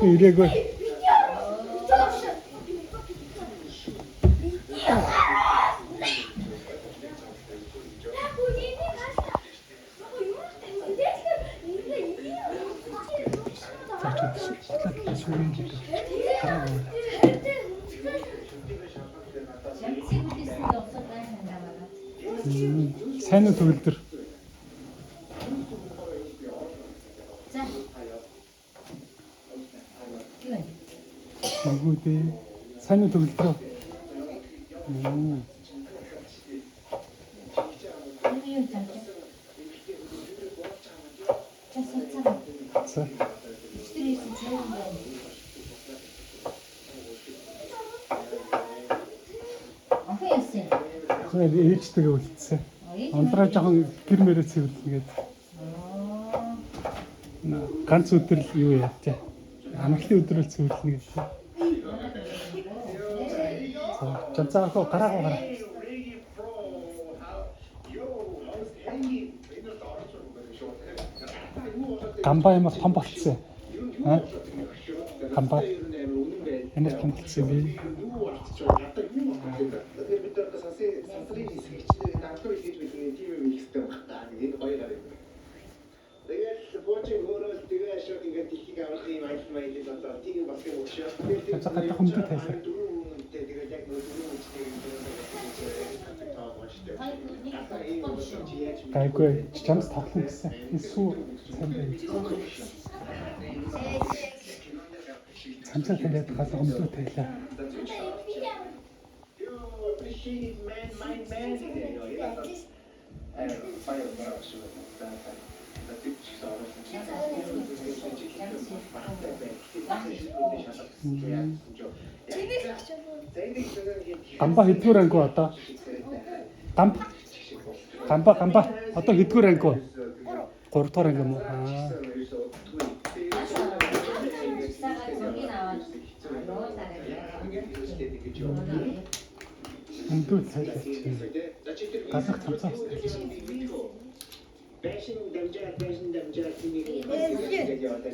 이래고 сайн уу төгөлдөр Магуйдээ сайн уу төгөлдөр ээжтэйгээ үлдсэн. Ундраа жоохон гэр мөрөө цэвэрлэгээд. Ганц өдөр л юу яа тээ. Амралтын өдрөөр цэвэрлэнэ гэж. Жамцаахоо гараа. Гамбай юм том болцсон. Гамбай. Ямар том болцсон бэ? Гайгүй чамс тоглоно гэсэн. Эсвэл сайн байна. Цамцаа хэлээд гал өмдөө тайлаа. Гамба хэдгээр анги одоо? Гамба одоо хэдгээр анги? 3 дахь анги юм уу? Өмдөө цайлаа. Галах цамцаа. Бэшин дамжаа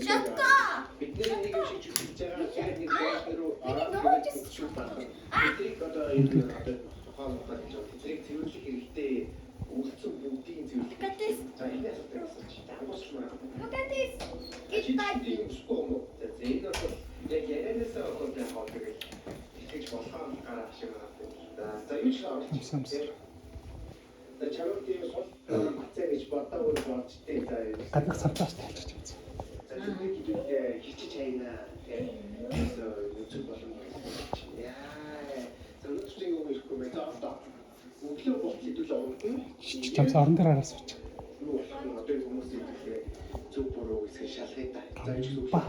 шатка бидний нэг юм шиг чүлж байгаа нэг руу тэрийг цэвэрлэх хэрэгтэй үлдсэн бүгдийг цэвэрлэх. За энэ гаднах цамцаас тайлж байгаа. За бидний хэдүүлээ хичиж хайна. Тэгээс YouTube болон яа. Зөвхөн юм ирэхгүй мэ таавда. Өглөө болт хэдүүл орно. Чамс орон дээр араас сууч. Одоо хүмүүс ирэхээр зөв буруу хэсэг шалгая та. За энэ зүйл ба.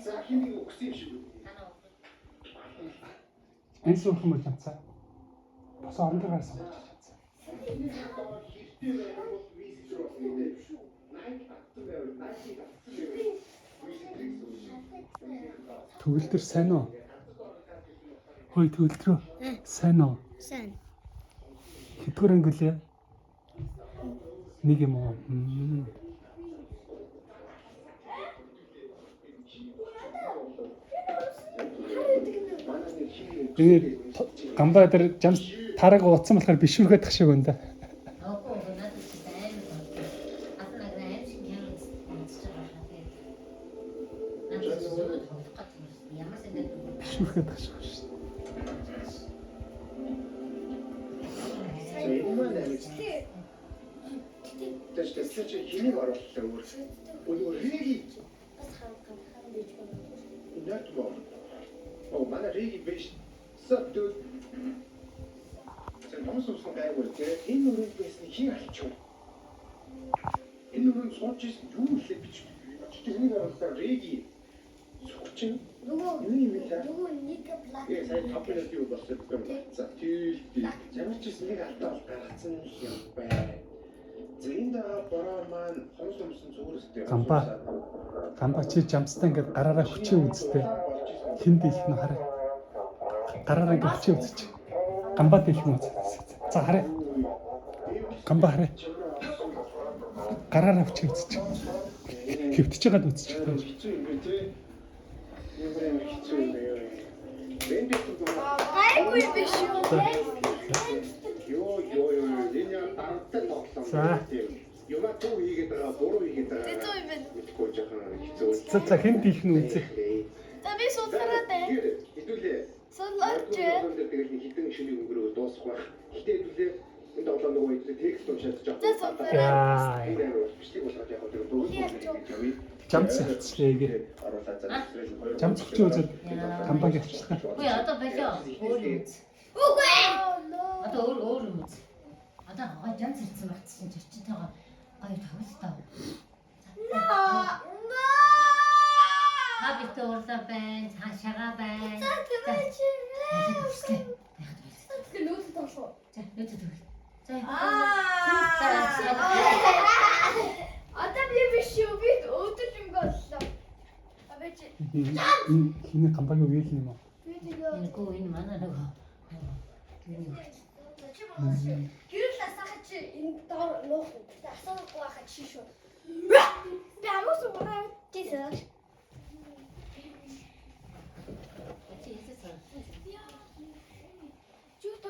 За хиний өгсөн шиг. Энэ суух юм цамцаа. Бас орон дээр араас сууч. Төгөлдөр сайн уу? Хөөе төгөлдрөө. Сайн уу? Сайн. Хэдгээр анги лээ? Нэг юм уу? Гамбай дээр жамс тараг утсан болохоор бишүүргээд тах шиг байна да. Бишүүргээд тах шиг шүү. Тэсч хиний оруулалтаа өөр риги бас хангах гэж байна. Нэг бол оо манай риги биш сэтүүд тэр хүмүүс ус гайгүй энэ нүрийг байсан хин алчуу. Энэ нүрийг сууж юу л бич. Тэнийг оруулалтаа риги суучин нөгөө нэг плак. Яа сая топлог юу болсон юм. За тийл. Ямар ч нэг алдаа гаргацсан юм бай. Зинда Гамба чи жамстай ингээд гараараа хүчээ үзтэй. Хинд их нь хараа. Гараараа ингээд хүчээ үзчих. Гамбад их юм үз. За хараа. Гамба хараа. Гараараа хүчээ үзчих. Хөвтөж байгаад үзчих. Гайгүй биш үү? За. Юма туу хийгээд байгаа, буруу хийгээд байгаа. Тэцүү юм байна. Мэдгүй жахан хэцүү. За хинд их нь үзэх. За би судлаад байна. Хэдүүлээ. Судлаач. Тэгээд хитэн шинийг өнгөрөө дуусах байх. Гэтэ хэдүүлээ энэ тоглоом нөгөө текст уншаад жоох. За судлаач. Бичлэг болгож яг тэр дүүс. Жамц хийчихлээ. Жамц хүчээ үзээд гамбаг явчихлаа. Үгүй одоо болоо. Өөр юм үз. Үгүй. Одоо өөр юм үз. Одоо гой жан зэрцэн багтсан ч очтойгоо гой тавлаа. Та битээ урлаа байна, цаашаага байна. За тэгвэл чи. За Нүүдэд толгоо. нөтөд төгөл. За. Одоо би биш үү? Би өдөр юм боллоо. Абэж. Хиний гамбаг юу юм уу? Би тэгээ. Энэ гоо энэ манай нөгөө. Гэрэл асаахад чи энэ доор нуух уу? Асаахгүй байхад чи шүү. Би амус уу тийсээ. Чүтэ.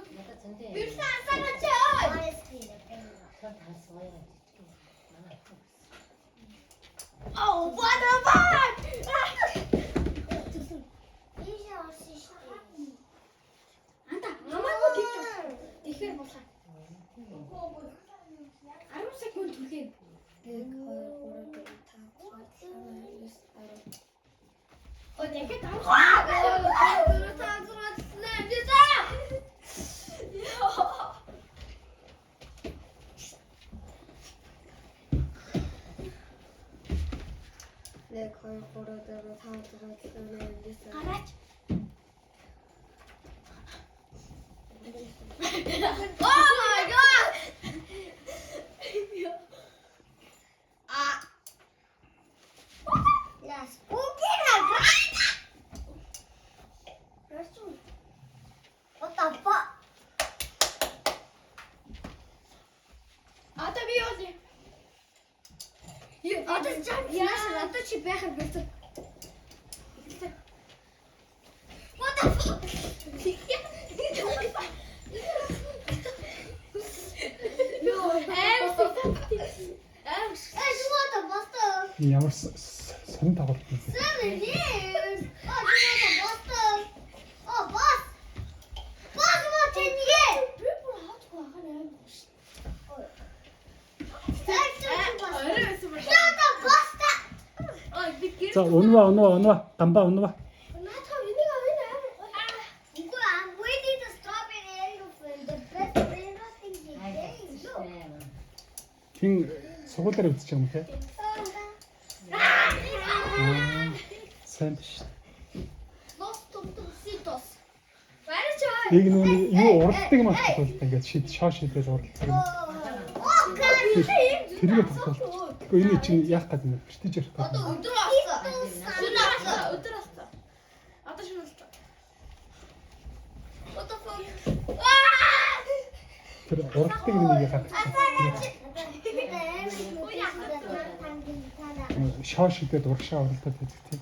Гэрэл асаагаа чи ой. Oh, what a bug! Анда, намайг гэж байна. Тэгэхээр болохаа. 10 секунд түлхээ. 1 2 3 4 5 6 7 8 9 10. Ой, тэгээд Гараач. Oh my god. Yes. Okay, what the fuck? Ата би яа. Ата яа, ата чи байхад бэлтэ. What the fuck? Ямар сонин тоглолт юм. За унва гамба унва. Хин сугуулаар үзчих юм те. Сайн биш. Яг нүг юу уралдаг юм аа тоглолт ингээд шоо шидэл уралдаг юм. Тэрийг тоглолт. Гэхдээ энэ чинь яах гэдэг юм бэ? Престиж ярих гэдэг. Одоо өдөр болсон. Өдөр болсон. Одоо шинэ болсон. What the fuck? Тэр уралдаг юмыг яах вэ? Шоо шидэл урагшаа уралдаад байдаг тийм.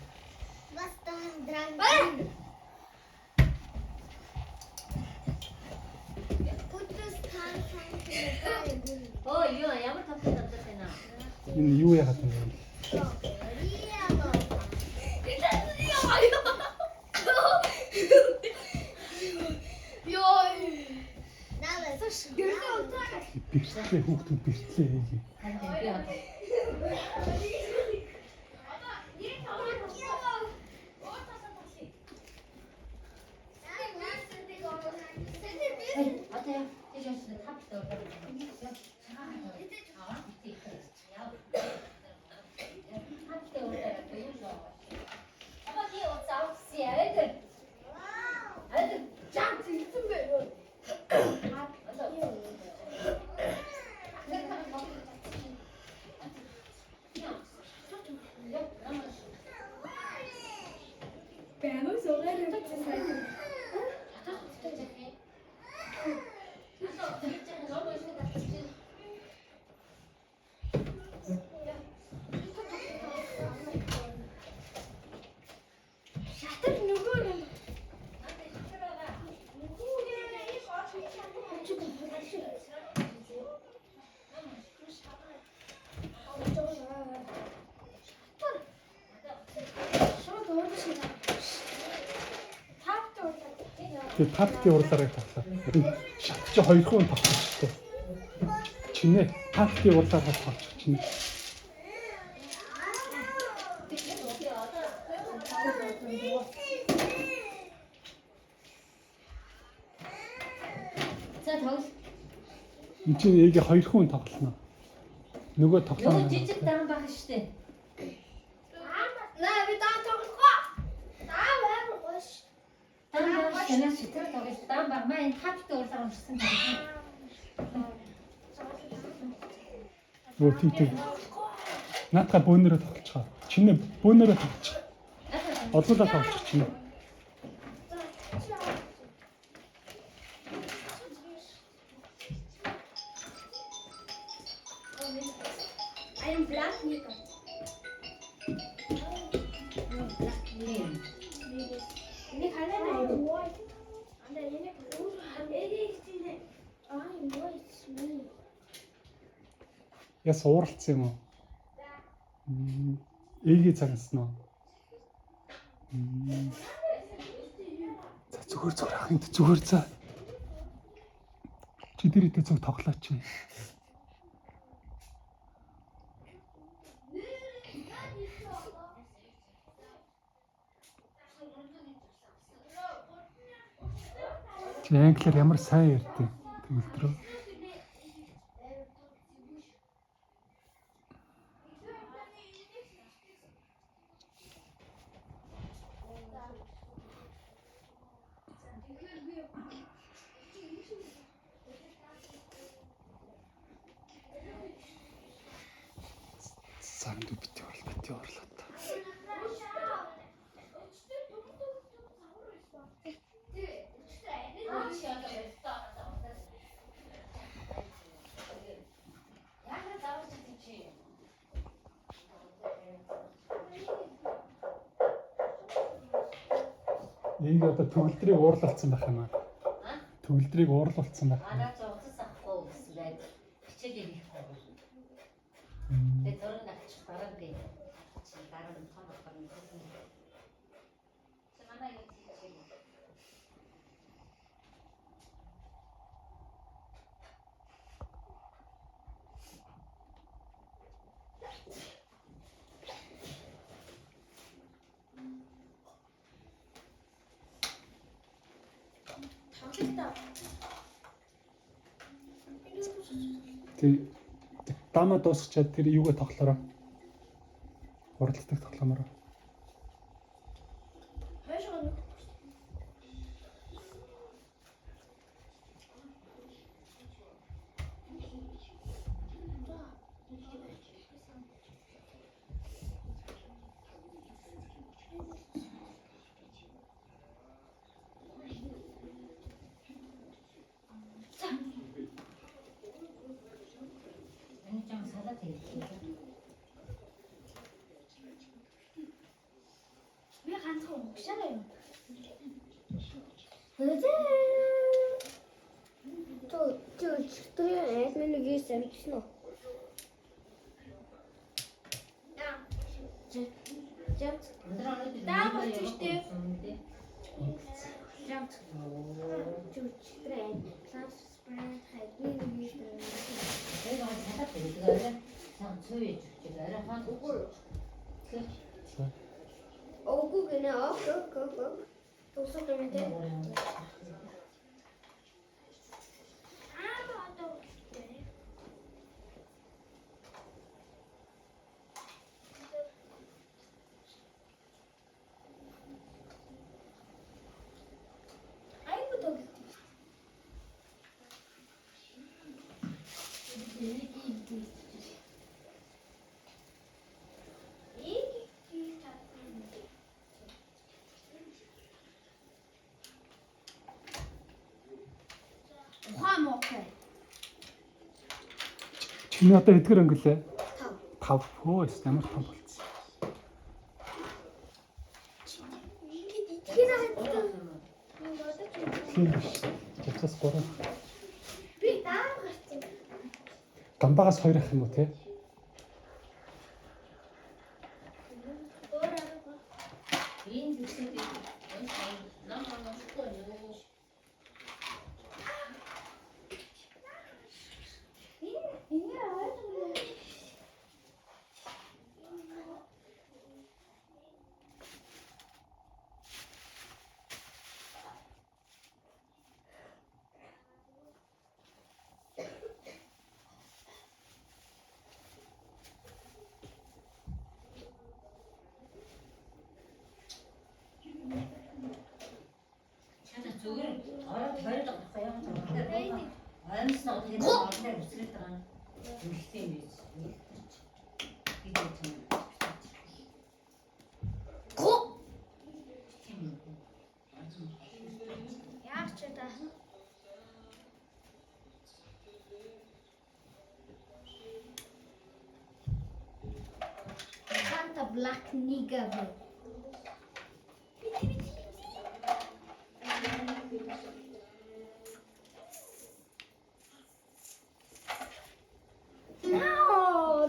Оо юу ямар тавтай тавтай байна. Энэ юу яагаад юм бэ? Бэртлээ хүүхдүүд бэртлээ хийе. Одоо тийш тавтай байна. Тэгээ тактикийн урлаараа тоглоо. Шат чи 2 хүн тоглож штэ. Чинээ тактикийн урлаараа тоглож чинь. За тоглол. Энд чинь эгээ 2 хүн тоглоно. Нөгөө тоглоно. Нөгөө жижиг дан баг штэ. Наа би таа тоглохгүй. Таа амар гош. Дан баг танаас шитгэл тоглож дан баг маа энэ тактик урлаар уншсан байна. Нөгөө тийм. Наатаа бөөнөрөө тоглоцгоо. Чинээ бөөнөрөө тоглоцгоо. Олоолаа тоглоцгоо чинээ. I am black Nika. Ini kalian ada white. Ada ini ini sini. Ah, white. Яс ууралцсан юм уу? Эйгээ цагаасан уу? За зүгээр ахын зүгээр за. Чи дээрээ зөв тоглооч. Чи англиар ямар сайн ярьдیں۔ Төгөлдрөө. Санд битээ орлоо та. Энийг одоо төгөлдрийг уурлалцсан байх юм аа. Төгөлдрийг уурлалцсан байх. Анаа зогсож авахгүй гэсэн байг. Хичээл хийх байх. Тэгээ зураг авчих дараа би. Чи дараа нь том болох юм гэсэн. Чи манай юу хийчих. Тэг дама дуусчаад тэр юугаа тоглороо. Уралддаг тоглоомороо. Би ганцхан угшаа юм. Что я меня есть обычно. Да, вот ты. Жамт. Чутрэн. Класс спрайт хайдны нэг юм. Тэгээ хатаад байгаа. Сан цүй чиг арай хаан үгүй. Oogu gene ok. Тусах юм те. Чиний одоо эдгээр ангилээ? 5. Хөө ямар том болцсон. Тийм биш. Жацаас 3. Би даа гарсан. Гамбагаас 2 ах юм уу те? Цай үсрээд байгаа. Үлдсэн юм биш. Видео чинь. Гоо. Тийм үү. Яах ч удаа. Santa Black Nigga.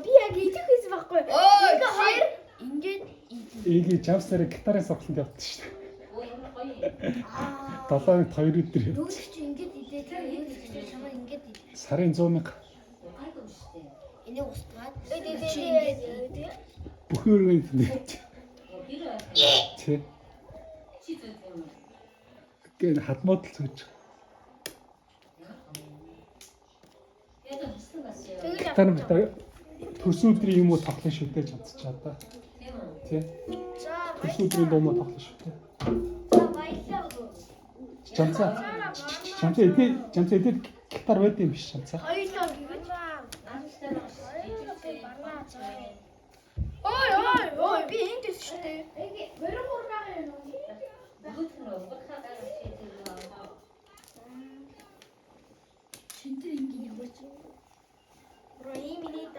Би яг идэх байсан байхгүй. Ингээ хоёр ингээд Эгийн жамсараа гитарын тоглолтод явдаг шүү дээ. Ой, гоё. 7-нд 2 өдөр явдаг. дүүрч ингээд идээ тэр энэ чамаа ингээд идээ. Сарын 100 мянга. Гайгүй шүү дээ. Энийг устгаад. Идээ. Бүхөрийн тэнэт. Тэр байх. Тэ. Чи зүг юм. Гээ хадмууд л зүүж. Яг хэсэг бас яа. Гитар мэтар төрсөн өдрийн юм уу тоглоно шүү дээ чадчихаа да. Тийм үү. Тэ. За Төрсөн өдрийн дуу муу тоглоно шүү дээ. баярлалаа. Жамцаа. Жамцаа эдгээр гитар байд юм биш жамцаа. Хоёулаа гэж. Нааштай байгаа шүү. Ой, би энд дэс шүү дээ. Мөрөн хургаа юм уу? Бүгд нь угтахаа байгаа шүү дээ. Шинтэр ингэ яваач. Бро, ийм миний